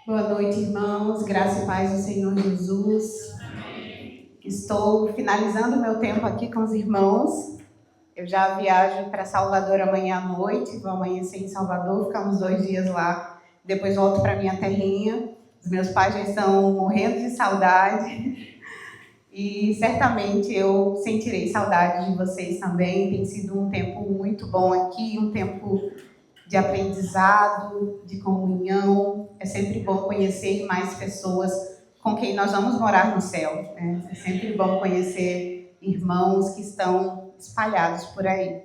Boa noite, irmãos. Graça e paz do Senhor Jesus. Estou finalizando o meu tempo aqui com os irmãos. Eu já viajo para Salvador amanhã à noite. Vou amanhecer em Salvador, ficar uns 2 dias lá. Depois volto para minha terrinha. Os meus pais já estão morrendo de saudade. E certamente eu sentirei saudade de vocês também. Tem sido um tempo muito bom aqui, um tempo de aprendizado, de comunhão. É sempre bom conhecer mais pessoas com quem nós vamos morar no céu, né? É sempre bom conhecer irmãos que estão espalhados por aí.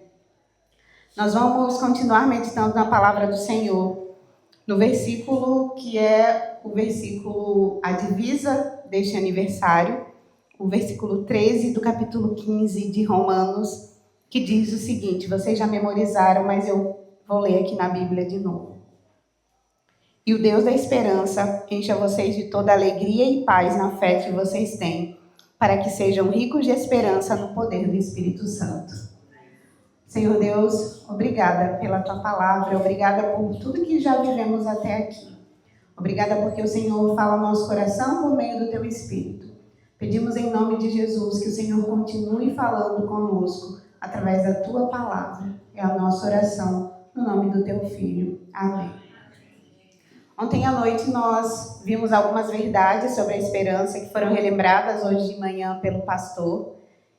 Nós vamos continuar meditando na palavra do Senhor, no versículo que é o versículo, a divisa deste aniversário, o versículo 13 do capítulo 15 de Romanos, que diz o seguinte, vocês já memorizaram, mas eu vou ler aqui na Bíblia de novo. E o Deus da esperança encha vocês de toda alegria e paz na fé que vocês têm, para que sejam ricos de esperança no poder do Espírito Santo. Senhor Deus, obrigada pela Tua palavra, obrigada por tudo que já vivemos até aqui. Obrigada porque o Senhor fala no nosso coração por meio do Teu Espírito. Pedimos em nome de Jesus que o Senhor continue falando conosco através da Tua palavra. É a nossa oração. No nome do Teu Filho. Amém. Ontem à noite nós vimos algumas verdades sobre a esperança que foram relembradas hoje de manhã pelo pastor.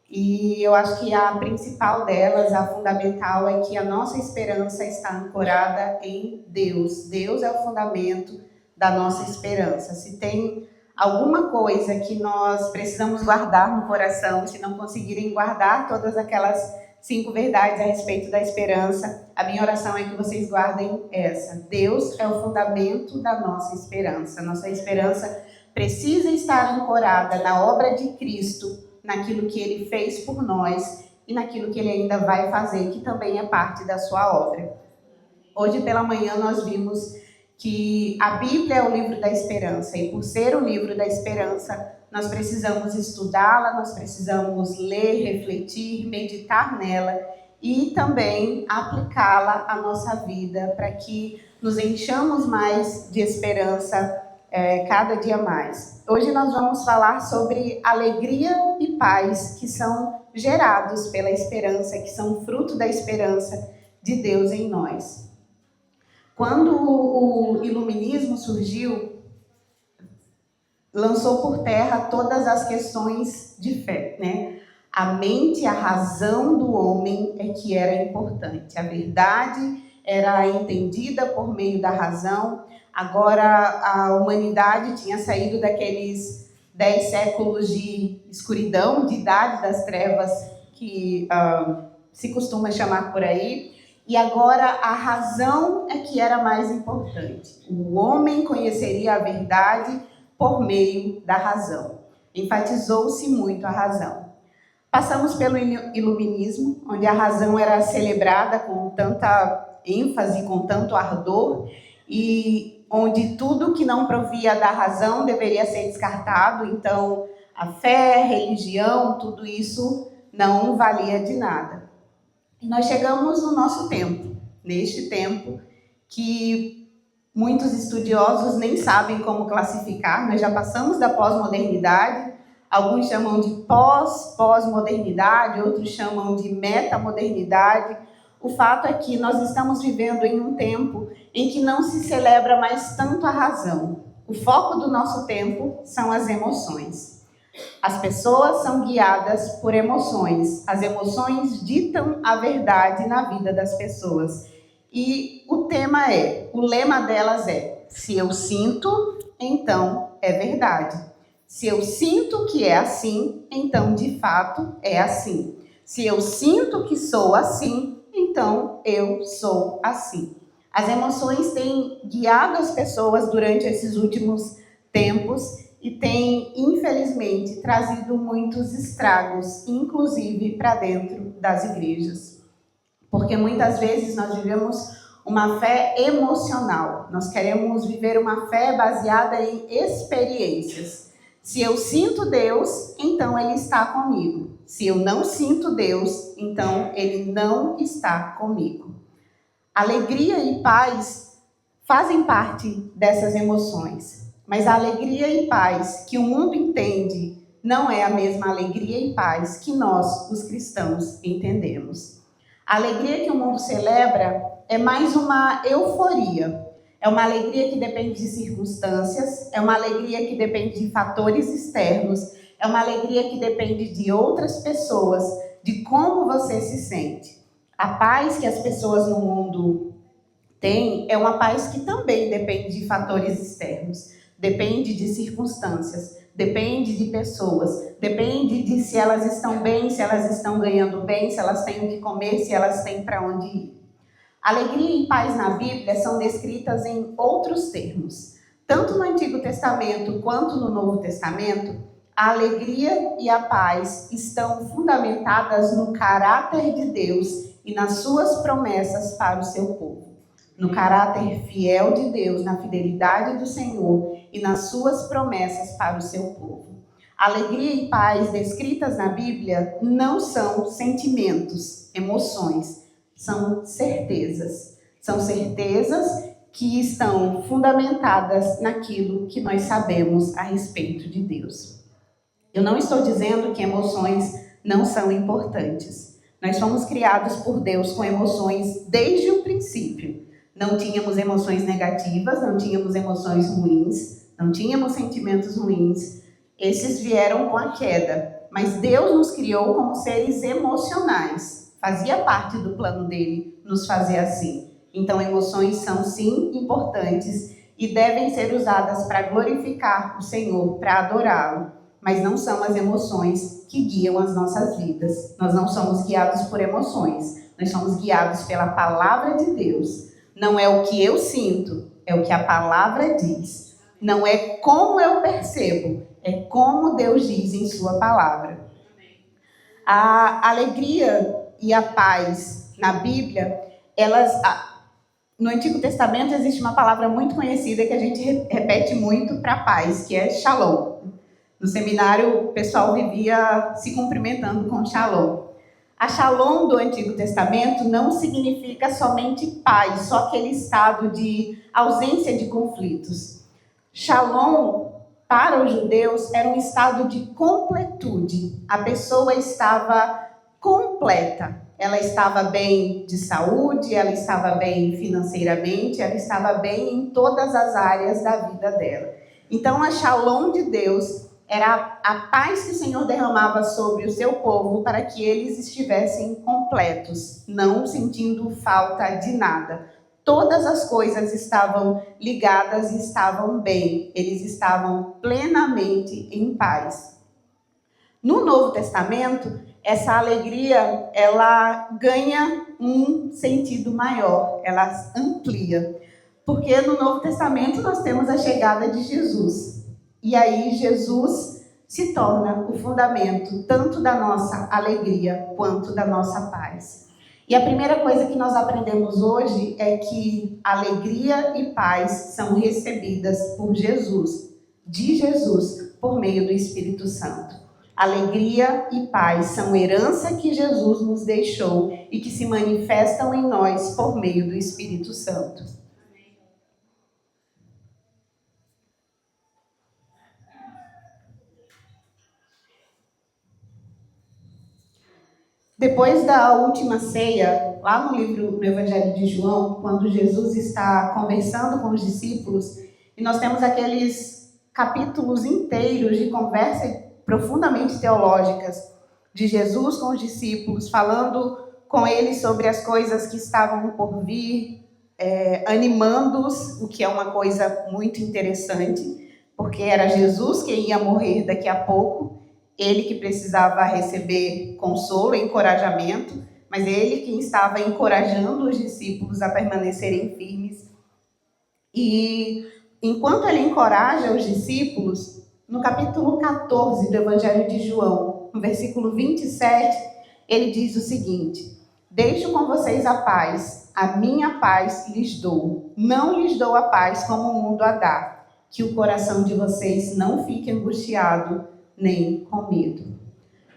E eu acho que a principal delas, a fundamental, é que a nossa esperança está ancorada em Deus. Deus é o fundamento da nossa esperança. Se tem alguma coisa que nós precisamos guardar no coração, se não conseguirem guardar todas aquelas 5 verdades a respeito da esperança, a minha oração é que vocês guardem essa. Deus é o fundamento da nossa esperança. Nossa esperança precisa estar ancorada na obra de Cristo, naquilo que Ele fez por nós e naquilo que Ele ainda vai fazer, que também é parte da sua obra. Hoje pela manhã nós vimos que a Bíblia é o livro da esperança e por ser o livro da esperança, nós precisamos estudá-la, nós precisamos ler, refletir, meditar nela e também aplicá-la à nossa vida para que nos enchamos mais de esperança cada dia mais. Hoje nós vamos falar sobre alegria e paz que são gerados pela esperança, que são fruto da esperança de Deus em nós. Quando o iluminismo surgiu, lançou por terra todas as questões de fé, né? A mente, a razão do homem é que era importante. A verdade era entendida por meio da razão. Agora a humanidade tinha saído daqueles 10 séculos de escuridão, de idade das trevas, que se costuma chamar por aí. E agora a razão é que era mais importante. O homem conheceria a verdade por meio da razão. Enfatizou-se muito a razão. Passamos pelo iluminismo, onde a razão era celebrada com tanta ênfase, com tanto ardor, e onde tudo que não provia da razão deveria ser descartado. Então, a fé, a religião, tudo isso não valia de nada. E nós chegamos no nosso tempo, neste tempo que muitos estudiosos nem sabem como classificar. Nós já passamos da pós-modernidade, alguns chamam de pós-modernidade, outros chamam de metamodernidade. O fato é que nós estamos vivendo em um tempo em que não se celebra mais tanto a razão. O foco do nosso tempo são as emoções. As pessoas são guiadas por emoções. As emoções ditam a verdade na vida das pessoas. E o lema delas é: se eu sinto, então é verdade. Se eu sinto que é assim, então de fato é assim. Se eu sinto que sou assim, então eu sou assim. As emoções têm guiado as pessoas durante esses últimos tempos e têm, infelizmente, trazido muitos estragos, inclusive para dentro das igrejas. Porque muitas vezes nós vivemos uma fé emocional. Nós queremos viver uma fé baseada em experiências. Se eu sinto Deus, então Ele está comigo. Se eu não sinto Deus, então Ele não está comigo. Alegria e paz fazem parte dessas emoções. Mas a alegria e paz que o mundo entende não é a mesma alegria e paz que nós, os cristãos, entendemos. A alegria que o mundo celebra é mais uma euforia. É uma alegria que depende de circunstâncias, é uma alegria que depende de fatores externos, é uma alegria que depende de outras pessoas, de como você se sente. A paz que as pessoas no mundo têm é uma paz que também depende de fatores externos, depende de circunstâncias, depende de pessoas, depende de se elas estão bem, se elas estão ganhando bem, se elas têm o que comer, se elas têm para onde ir. Alegria e paz na Bíblia são descritas em outros termos. Tanto no Antigo Testamento quanto no Novo Testamento, a alegria e a paz estão fundamentadas no caráter de Deus e nas suas promessas para o seu povo. No caráter fiel de Deus, na fidelidade do Senhor e nas suas promessas para o seu povo. Alegria e paz descritas na Bíblia não são sentimentos, emoções, são certezas. São certezas que estão fundamentadas naquilo que nós sabemos a respeito de Deus. Eu não estou dizendo que emoções não são importantes. Nós fomos criados por Deus com emoções desde o princípio. Não tínhamos emoções negativas, não tínhamos emoções ruins, não tínhamos sentimentos ruins. Esses vieram com a queda. Mas Deus nos criou como seres emocionais. Fazia parte do plano dele nos fazer assim. Então, emoções são, sim, importantes e devem ser usadas para glorificar o Senhor, para adorá-lo. Mas não são as emoções que guiam as nossas vidas. Nós não somos guiados por emoções. Nós somos guiados pela palavra de Deus. Não é o que eu sinto, é o que a palavra diz. Não é como eu percebo, é como Deus diz em sua palavra. A alegria e a paz na Bíblia, no Antigo Testamento existe uma palavra muito conhecida que a gente repete muito para paz, que é shalom. No seminário, o pessoal vivia se cumprimentando com shalom. A shalom do Antigo Testamento não significa somente paz, só aquele estado de ausência de conflitos. Shalom, para os judeus, era um estado de completude. A pessoa estava completa. Ela estava bem de saúde, ela estava bem financeiramente, ela estava bem em todas as áreas da vida dela. Então, a shalom de Deus era a paz que o Senhor derramava sobre o seu povo para que eles estivessem completos, não sentindo falta de nada. Todas as coisas estavam ligadas e estavam bem. Eles estavam plenamente em paz. No Novo Testamento, essa alegria, ela ganha um sentido maior, ela amplia. Porque no Novo Testamento nós temos a chegada de Jesus. E aí Jesus se torna o fundamento tanto da nossa alegria quanto da nossa paz. E a primeira coisa que nós aprendemos hoje é que alegria e paz são recebidas por Jesus, de Jesus, por meio do Espírito Santo. Alegria e paz são herança que Jesus nos deixou e que se manifestam em nós por meio do Espírito Santo. Depois da última ceia, lá no Evangelho de João, quando Jesus está conversando com os discípulos, e nós temos aqueles capítulos inteiros de conversa profundamente teológicas de Jesus com os discípulos, falando com eles sobre as coisas que estavam por vir, animando-os, o que é uma coisa muito interessante, porque era Jesus que ia morrer daqui a pouco, ele que precisava receber consolo e encorajamento, mas ele quem estava encorajando os discípulos a permanecerem firmes. E enquanto ele encoraja os discípulos, no capítulo 14 do Evangelho de João, no versículo 27, ele diz o seguinte: deixo com vocês a paz, a minha paz lhes dou. Não lhes dou a paz como o mundo a dá, que o coração de vocês não fique angustiado, nem com medo.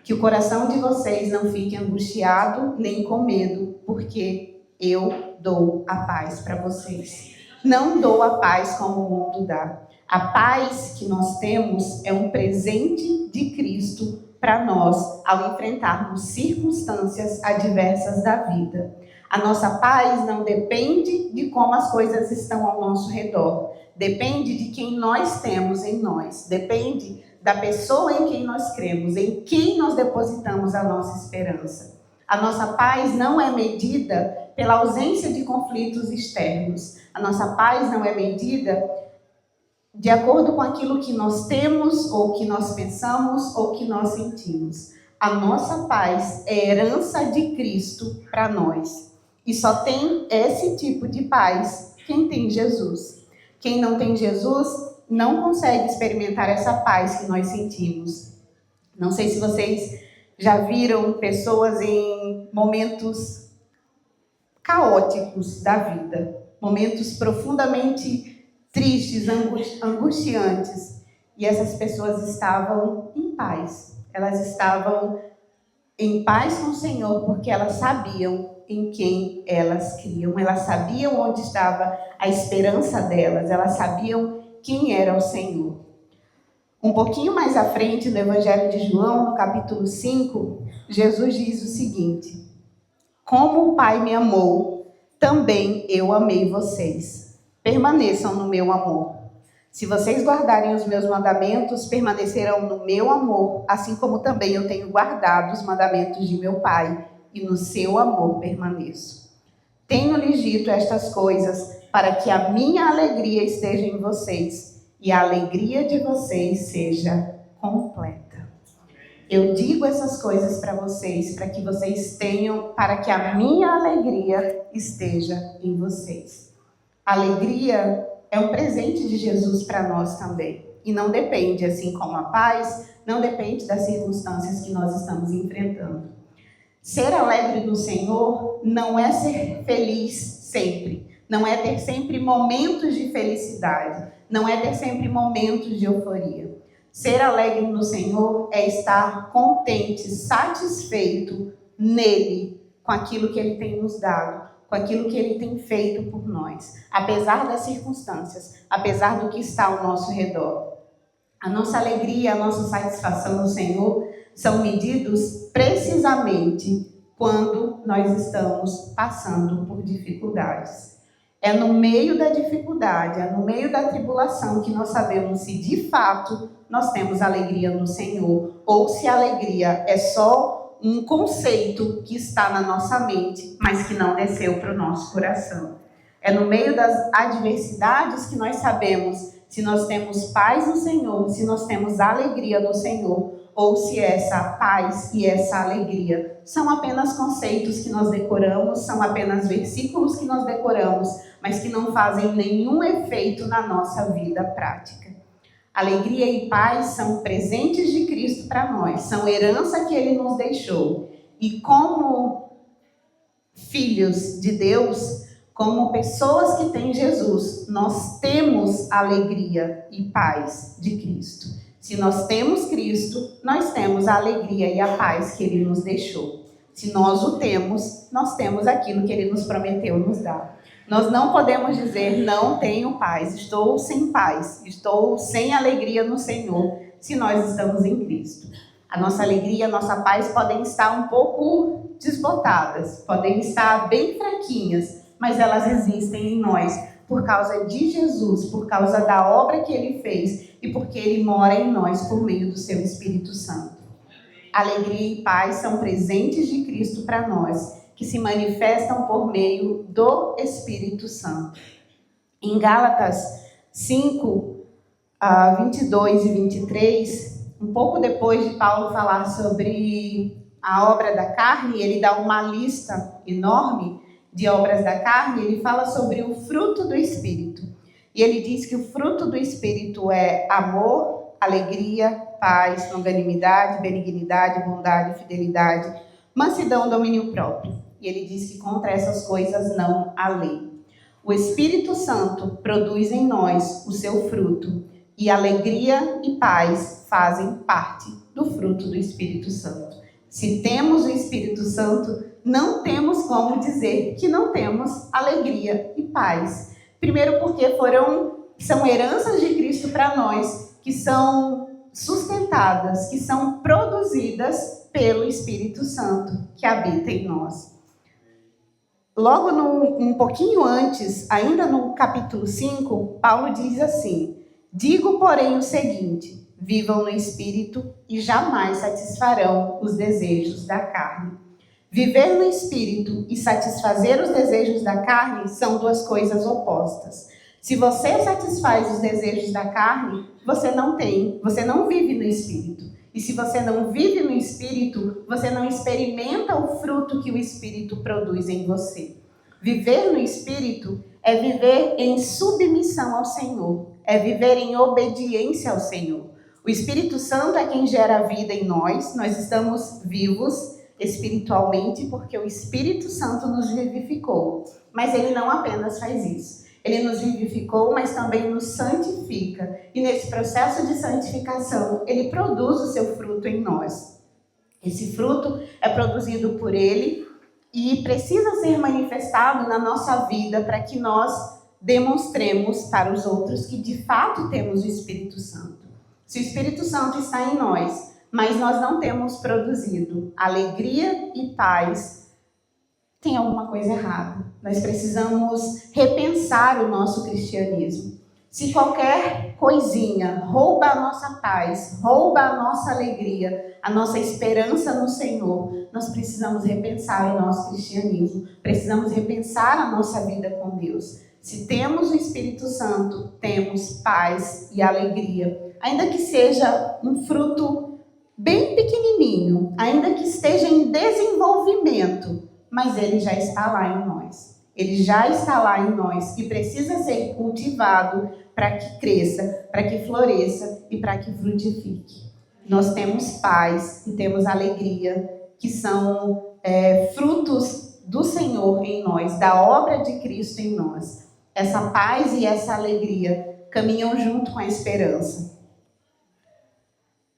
Que o coração de vocês não fique angustiado, nem com medo, porque eu dou a paz para vocês. Não dou a paz como o mundo dá. A paz que nós temos é um presente de Cristo para nós ao enfrentarmos circunstâncias adversas da vida. A nossa paz não depende de como as coisas estão ao nosso redor. Depende de quem nós temos em nós. Depende da pessoa em quem nós cremos, em quem nós depositamos a nossa esperança. A nossa paz não é medida pela ausência de conflitos externos. A nossa paz não é medida de acordo com aquilo que nós temos, ou que nós pensamos, ou que nós sentimos. A nossa paz é herança de Cristo para nós. E só tem esse tipo de paz quem tem Jesus. Quem não tem Jesus não consegue experimentar essa paz que nós sentimos. Não sei se vocês já viram pessoas em momentos caóticos da vida, momentos profundamente tristes, angustiantes, e essas pessoas estavam em paz. Elas estavam em paz com o Senhor porque elas sabiam em quem elas criam. Elas sabiam onde estava a esperança delas. Elas sabiam quem era o Senhor. Um pouquinho mais à frente, no Evangelho de João, no capítulo 5, Jesus diz o seguinte: como o Pai me amou, também eu amei vocês. Permaneçam no meu amor. Se vocês guardarem os meus mandamentos, permanecerão no meu amor, assim como também eu tenho guardado os mandamentos de meu Pai, e no seu amor permaneço. Tenho-lhes dito estas coisas para que a minha alegria esteja em vocês e a alegria de vocês seja completa. Eu digo essas coisas para vocês, para que vocês tenham, para que a minha alegria esteja em vocês. A alegria é um presente de Jesus para nós também. E não depende, assim como a paz, não depende das circunstâncias que nós estamos enfrentando. Ser alegre no Senhor não é ser feliz sempre. Não é ter sempre momentos de felicidade. Não é ter sempre momentos de euforia. Ser alegre no Senhor é estar contente, satisfeito nele, com aquilo que Ele tem nos dado, com aquilo que Ele tem feito por nós, apesar das circunstâncias, apesar do que está ao nosso redor. A nossa alegria, a nossa satisfação no Senhor são medidos precisamente quando nós estamos passando por dificuldades. É no meio da dificuldade, é no meio da tribulação que nós sabemos se de fato nós temos alegria no Senhor, ou se a alegria é só um conceito que está na nossa mente, mas que não desceu para o nosso coração. É no meio das adversidades que nós sabemos se nós temos paz no Senhor, se nós temos alegria no Senhor, ou se essa paz e essa alegria são apenas conceitos que nós decoramos, são apenas versículos que nós decoramos, mas que não fazem nenhum efeito na nossa vida prática. Alegria e paz são presentes de Cristo para nós, são herança que Ele nos deixou. E como filhos de Deus, como pessoas que têm Jesus, nós temos alegria e paz de Cristo. Se nós temos Cristo, nós temos a alegria e a paz que Ele nos deixou. Se nós o temos, nós temos aquilo que Ele nos prometeu nos dar. Nós não podemos dizer, não tenho paz, estou sem paz, estou sem alegria no Senhor, se nós estamos em Cristo. A nossa alegria, a nossa paz podem estar um pouco desbotadas, podem estar bem fraquinhas, mas elas existem em nós por causa de Jesus, por causa da obra que Ele fez e porque Ele mora em nós por meio do seu Espírito Santo. Alegria e paz são presentes de Cristo para nós, que se manifestam por meio do Espírito Santo. Em Gálatas 5, 22 e 23, um pouco depois de Paulo falar sobre a obra da carne, ele dá uma lista enorme de obras da carne, ele fala sobre o fruto do Espírito. E ele diz que o fruto do Espírito é amor, alegria, paz, longanimidade, benignidade, bondade, fidelidade, mansidão, domínio próprio. E ele diz que contra essas coisas não há lei. O Espírito Santo produz em nós o seu fruto, e alegria e paz fazem parte do fruto do Espírito Santo. Se temos o Espírito Santo, não temos como dizer que não temos alegria e paz. Primeiro porque são heranças de Cristo para nós, que são sustentadas, que são produzidas pelo Espírito Santo que habita em nós. Logo um pouquinho antes, ainda no capítulo 5, Paulo diz assim: digo, porém, o seguinte: vivam no Espírito e jamais satisfarão os desejos da carne. Viver no Espírito e satisfazer os desejos da carne são duas coisas opostas. Se você satisfaz os desejos da carne, você não vive no Espírito. E se você não vive no Espírito, você não experimenta o fruto que o Espírito produz em você. Viver no Espírito é viver em submissão ao Senhor, é viver em obediência ao Senhor. O Espírito Santo é quem gera vida em nós estamos vivos espiritualmente porque o Espírito Santo nos vivificou. Mas ele não apenas faz isso. Ele nos vivificou, mas também nos santifica. E nesse processo de santificação, ele produz o seu fruto em nós. Esse fruto é produzido por ele e precisa ser manifestado na nossa vida para que nós demonstremos para os outros que de fato temos o Espírito Santo. Se o Espírito Santo está em nós, mas nós não temos produzido alegria e paz, tem alguma coisa errada. Nós precisamos repensar o nosso cristianismo. Se qualquer coisinha rouba a nossa paz, rouba a nossa alegria, a nossa esperança no Senhor, nós precisamos repensar o nosso cristianismo. Precisamos repensar a nossa vida com Deus. Se temos o Espírito Santo, temos paz e alegria. Ainda que seja um fruto bem pequenininho, ainda que esteja em desenvolvimento, mas ele já está lá em nós. Ele já está lá em nós e precisa ser cultivado para que cresça, para que floresça e para que frutifique. Nós temos paz e temos alegria, que são frutos do Senhor em nós, da obra de Cristo em nós. Essa paz e essa alegria caminham junto com a esperança.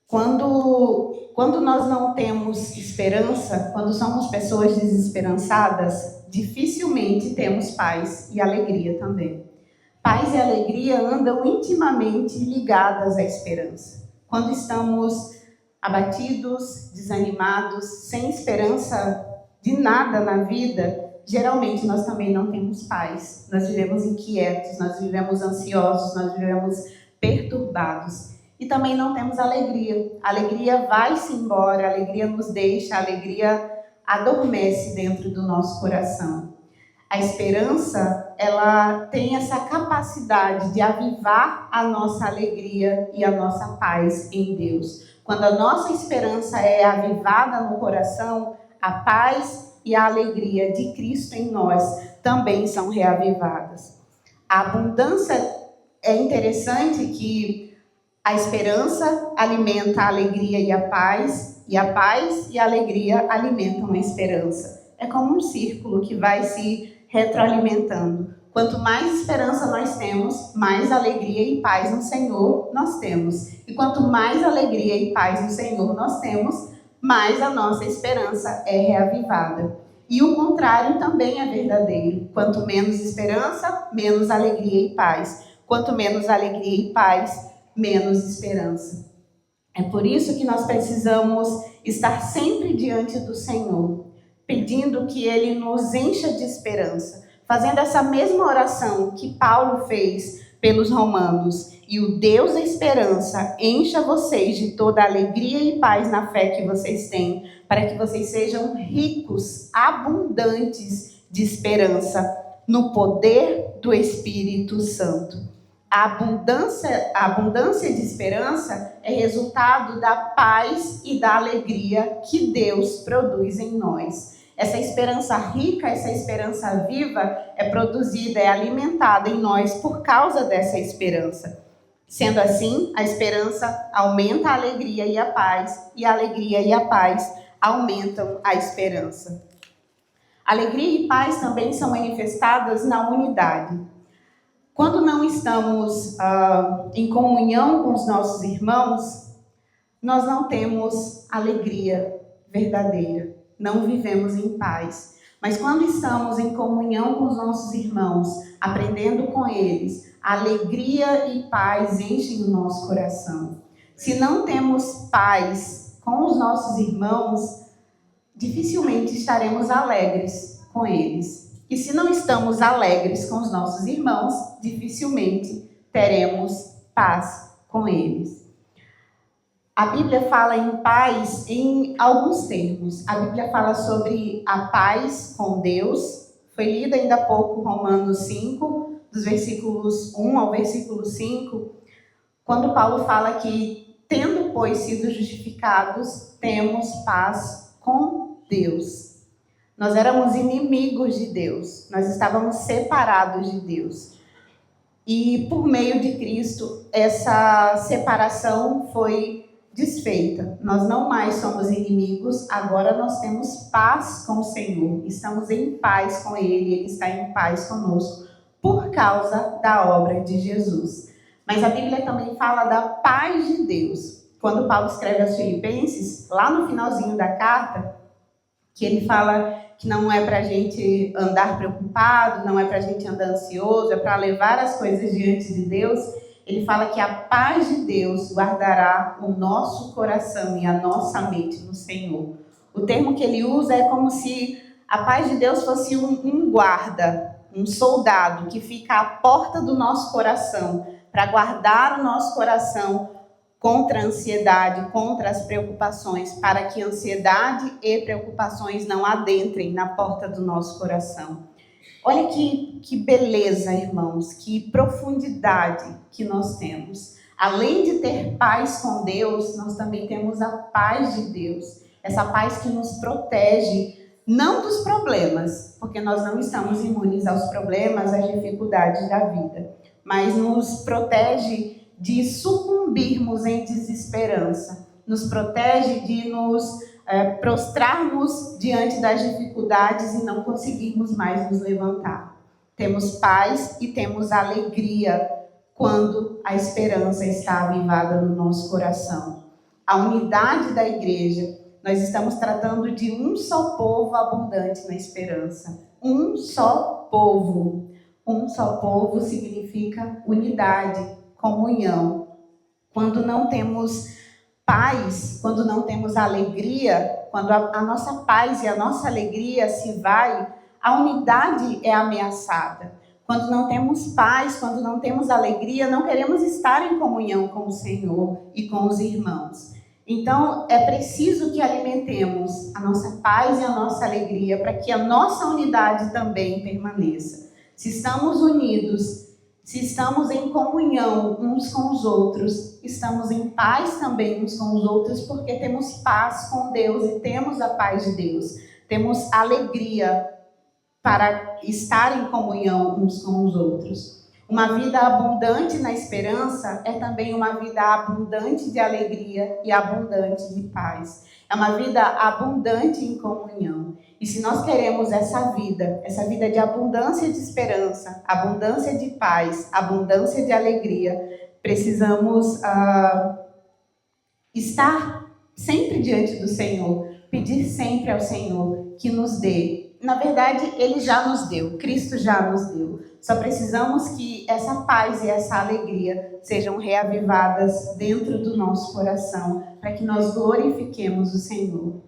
Quando nós não temos esperança, quando somos pessoas desesperançadas, dificilmente temos paz e alegria também. Paz e alegria andam intimamente ligadas à esperança. Quando estamos abatidos, desanimados, sem esperança de nada na vida, geralmente nós também não temos paz. Nós vivemos inquietos, nós vivemos ansiosos, nós vivemos perturbados. E também não temos alegria. A alegria vai-se embora, a alegria nos deixa, a alegria adormece dentro do nosso coração. A esperança, ela tem essa capacidade de avivar a nossa alegria e a nossa paz em Deus. Quando a nossa esperança é avivada no coração, a paz e a alegria de Cristo em nós também são reavivadas. A abundância, é interessante que a esperança alimenta a alegria e a paz e a alegria alimentam a esperança. É como um círculo que vai se retroalimentando. Quanto mais esperança nós temos, mais alegria e paz no Senhor nós temos. E quanto mais alegria e paz no Senhor nós temos, mais a nossa esperança é reavivada. E o contrário também é verdadeiro. Quanto menos esperança, menos alegria e paz. Quanto menos alegria e paz, menos esperança. É por isso que nós precisamos estar sempre diante do Senhor, pedindo que Ele nos encha de esperança, fazendo essa mesma oração que Paulo fez pelos romanos. E o Deus da esperança encha vocês de toda a alegria e paz na fé que vocês têm, para que vocês sejam ricos, abundantes de esperança, no poder do Espírito Santo. A abundância de esperança é resultado da paz e da alegria que Deus produz em nós. Essa esperança rica, essa esperança viva é produzida, é alimentada em nós por causa dessa esperança. Sendo assim, a esperança aumenta a alegria e a paz, e a alegria e a paz aumentam a esperança. Alegria e paz também são manifestadas na unidade. Quando não estamos em comunhão com os nossos irmãos, nós não temos alegria verdadeira, não vivemos em paz. Mas quando estamos em comunhão com os nossos irmãos, aprendendo com eles, alegria e paz enchem o nosso coração. Se não temos paz com os nossos irmãos, dificilmente estaremos alegres com eles. E se não estamos alegres com os nossos irmãos, dificilmente teremos paz com eles. A Bíblia fala em paz em alguns termos. A Bíblia fala sobre a paz com Deus. Foi lida ainda há pouco Romanos 5, dos versículos 1 ao versículo 5, quando Paulo fala que, tendo, pois, sido justificados, temos paz com Deus. Nós éramos inimigos de Deus. Nós estávamos separados de Deus. E, por meio de Cristo, essa separação foi desfeita. Nós não mais somos inimigos, agora nós temos paz com o Senhor. Estamos em paz com Ele, Ele está em paz conosco, por causa da obra de Jesus. Mas a Bíblia também fala da paz de Deus. Quando Paulo escreve aos Filipenses, lá no finalzinho da carta, que ele fala que não é para a gente andar preocupado, não é para a gente andar ansioso, é para levar as coisas diante de Deus. Ele fala que a paz de Deus guardará o nosso coração e a nossa mente no Senhor. O termo que ele usa é como se a paz de Deus fosse um guarda, um soldado que fica à porta do nosso coração para guardar o nosso coração contra a ansiedade, contra as preocupações, para que ansiedade e preocupações não adentrem na porta do nosso coração. Olha que beleza, irmãos, que profundidade que nós temos. Além de ter paz com Deus, nós também temos a paz de Deus. Essa paz que nos protege, não dos problemas, porque nós não estamos imunes aos problemas, às dificuldades da vida, mas nos protege de sucumbirmos em desesperança. Nos protege de nos prostrarmos diante das dificuldades e não conseguirmos mais nos levantar. Temos paz e temos alegria quando a esperança está avivada no nosso coração. A unidade da igreja, nós estamos tratando de um só povo abundante na esperança. Um só povo. Um só povo significa unidade, comunhão. Quando não temos paz, quando não temos alegria, quando a nossa paz e a nossa alegria se vai, a unidade é ameaçada. Quando não temos paz, quando não temos alegria, não queremos estar em comunhão com o Senhor e com os irmãos. Então, é preciso que alimentemos a nossa paz e a nossa alegria para que a nossa unidade também permaneça. Se estamos unidos, se estamos em comunhão uns com os outros, estamos em paz também uns com os outros, porque temos paz com Deus e temos a paz de Deus. Temos alegria para estar em comunhão uns com os outros. Uma vida abundante na esperança é também uma vida abundante de alegria e abundante de paz. É uma vida abundante em comunhão. E se nós queremos essa vida de abundância de esperança, abundância de paz, abundância de alegria, precisamos estar sempre diante do Senhor, pedir sempre ao Senhor que nos dê. Na verdade, Ele já nos deu, Cristo já nos deu. Só precisamos que essa paz e essa alegria sejam reavivadas dentro do nosso coração, para que nós glorifiquemos o Senhor.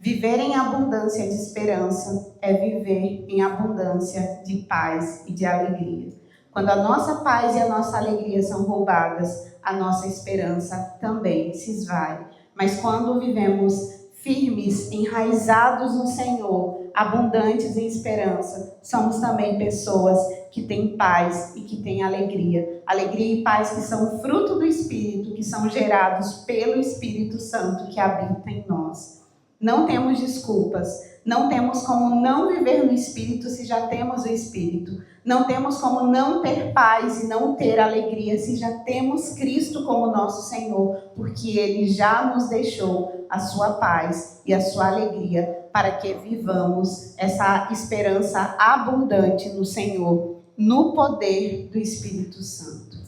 Viver em abundância de esperança é viver em abundância de paz e de alegria. Quando a nossa paz e a nossa alegria são roubadas, a nossa esperança também se esvai. Mas quando vivemos firmes, enraizados no Senhor, abundantes em esperança, somos também pessoas que têm paz e que têm alegria. Alegria e paz que são fruto do Espírito, que são gerados pelo Espírito Santo que habita em nós. Não temos desculpas, não temos como não viver no Espírito se já temos o Espírito. Não temos como não ter paz e não ter alegria se já temos Cristo como nosso Senhor, porque Ele já nos deixou a sua paz e a sua alegria para que vivamos essa esperança abundante no Senhor, no poder do Espírito Santo.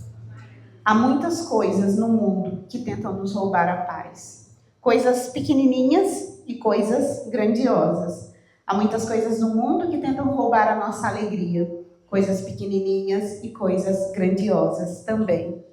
Há muitas coisas no mundo que tentam nos roubar a paz. Coisas pequenininhas e coisas grandiosas. Há muitas coisas no mundo que tentam roubar a nossa alegria, coisas pequenininhas e coisas grandiosas também.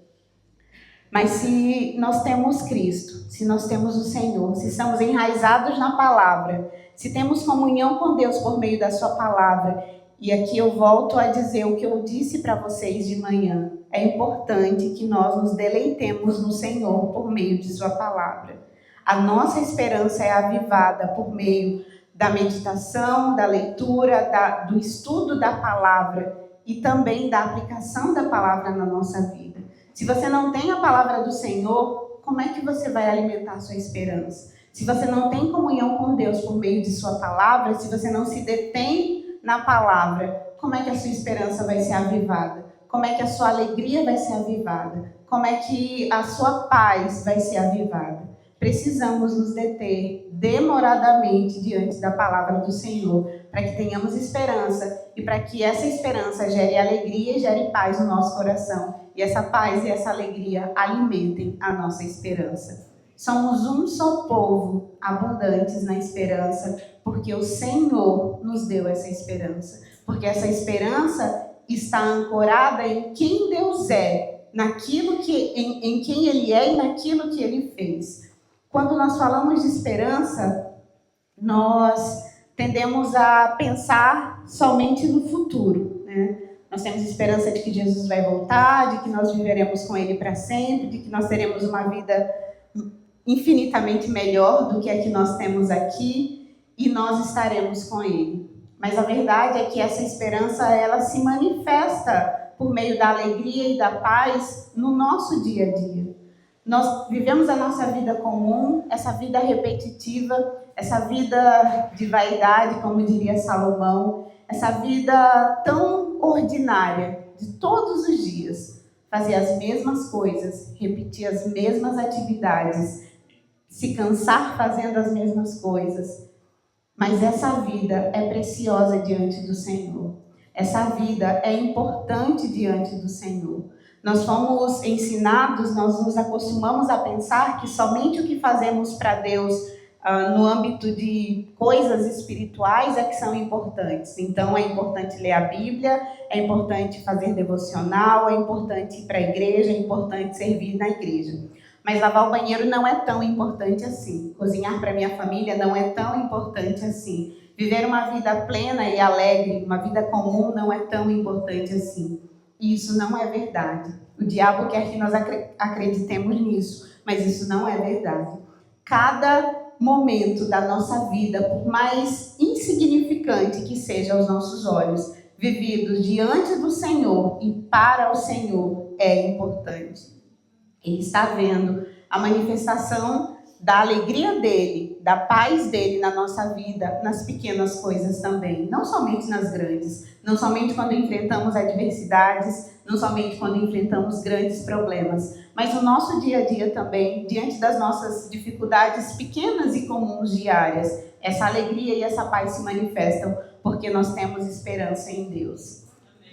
Mas se nós temos Cristo, se nós temos o Senhor, se estamos enraizados na palavra, se temos comunhão com Deus por meio da sua palavra, e aqui eu volto a dizer o que eu disse para vocês de manhã, é importante que nós nos deleitemos no Senhor por meio de sua palavra. A nossa esperança é avivada por meio da meditação, da leitura, do estudo da palavra e também da aplicação da palavra na nossa vida. Se você não tem a palavra do Senhor, como é que você vai alimentar a sua esperança? Se você não tem comunhão com Deus por meio de sua palavra, se você não se detém na palavra, como é que a sua esperança vai ser avivada? Como é que a sua alegria vai ser avivada? Como é que a sua paz vai ser avivada? Precisamos nos deter demoradamente diante da palavra do Senhor, para que tenhamos esperança e para que essa esperança gere alegria e gere paz no nosso coração. E essa paz e essa alegria alimentem a nossa esperança. Somos um só povo, abundantes na esperança, porque o Senhor nos deu essa esperança. Porque essa esperança está ancorada em quem Deus é, naquilo em quem Ele é e naquilo que Ele fez. Quando nós falamos de esperança, nós tendemos a pensar somente no futuro, né? Nós temos esperança de que Jesus vai voltar, de que nós viveremos com Ele para sempre, de que nós teremos uma vida infinitamente melhor do que a que nós temos aqui e nós estaremos com Ele. Mas a verdade é que essa esperança, ela se manifesta por meio da alegria e da paz no nosso dia a dia. Nós vivemos a nossa vida comum, essa vida repetitiva, essa vida de vaidade, como diria Salomão, essa vida tão ordinária, de todos os dias, fazer as mesmas coisas, repetir as mesmas atividades, se cansar fazendo as mesmas coisas. Mas essa vida é preciosa diante do Senhor. Essa vida é importante diante do Senhor. Nós fomos ensinados, nós nos acostumamos a pensar que somente o que fazemos para Deus no âmbito de coisas espirituais é que são importantes. Então é importante ler a Bíblia, é importante fazer devocional, é importante ir para a igreja, é importante servir na igreja. Mas lavar o banheiro não é tão importante assim. Cozinhar para minha família não é tão importante assim. Viver uma vida plena e alegre, uma vida comum, não é tão importante assim. E isso não é verdade. O diabo quer que nós acreditemos nisso, mas isso não é verdade. Cada momento da nossa vida, por mais insignificante que seja aos nossos olhos, vividos diante do Senhor e para o Senhor, é importante. Ele está vendo a manifestação da alegria dele, da paz dele na nossa vida, nas pequenas coisas também, não somente nas grandes, não somente quando enfrentamos adversidades, não somente quando enfrentamos grandes problemas, mas no nosso dia a dia também, diante das nossas dificuldades pequenas e comuns diárias, essa alegria e essa paz se manifestam porque nós temos esperança em Deus.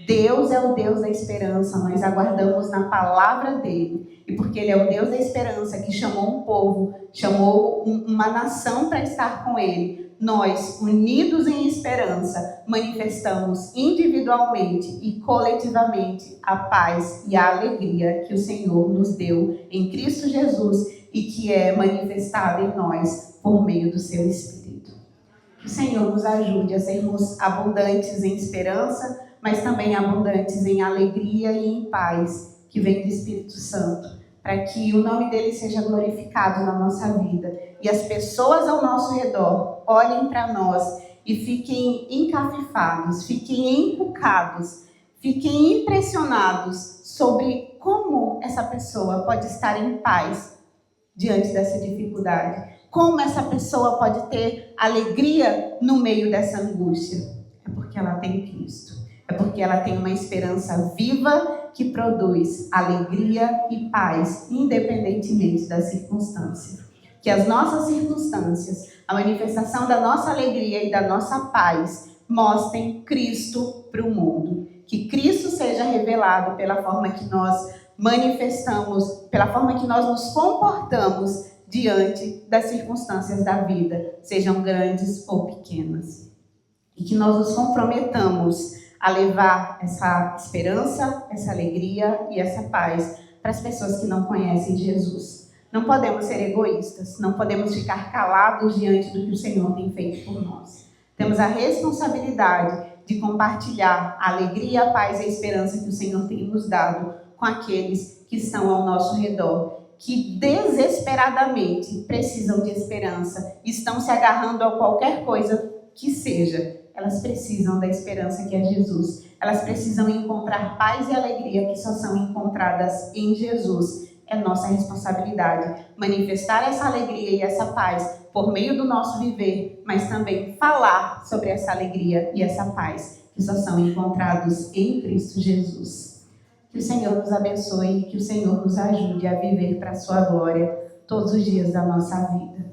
Deus é o Deus da esperança, nós aguardamos na palavra dele. E porque ele é o Deus da esperança que chamou um povo, chamou uma nação para estar com ele, nós, unidos em esperança, manifestamos individualmente e coletivamente a paz e a alegria que o Senhor nos deu em Cristo Jesus e que é manifestada em nós por meio do seu Espírito. Que o Senhor nos ajude a sermos abundantes em esperança, mas também abundantes em alegria e em paz, que vem do Espírito Santo, para que o nome dele seja glorificado na nossa vida e as pessoas ao nosso redor olhem para nós e fiquem encafifados, fiquem encucados, fiquem impressionados sobre como essa pessoa pode estar em paz diante dessa dificuldade, como essa pessoa pode ter alegria no meio dessa angústia. É porque ela tem Cristo. É porque ela tem uma esperança viva que produz alegria e paz, independentemente da circunstância. Que as nossas circunstâncias, a manifestação da nossa alegria e da nossa paz, mostrem Cristo para o mundo. Que Cristo seja revelado pela forma que nós manifestamos, pela forma que nós nos comportamos diante das circunstâncias da vida, sejam grandes ou pequenas. e que nós nos comprometamos a levar essa esperança, essa alegria e essa paz para as pessoas que não conhecem Jesus. Não podemos ser egoístas, não podemos ficar calados diante do que o Senhor tem feito por nós. Temos a responsabilidade de compartilhar a alegria, a paz e a esperança que o Senhor tem nos dado com aqueles que estão ao nosso redor, que desesperadamente precisam de esperança, estão se agarrando a qualquer coisa que seja. Elas precisam da esperança que é Jesus. Elas precisam encontrar paz e alegria que só são encontradas em Jesus. É nossa responsabilidade manifestar essa alegria e essa paz por meio do nosso viver, mas também falar sobre essa alegria e essa paz que só são encontrados em Cristo Jesus. Que o Senhor nos abençoe e que o Senhor nos ajude a viver para a sua glória todos os dias da nossa vida.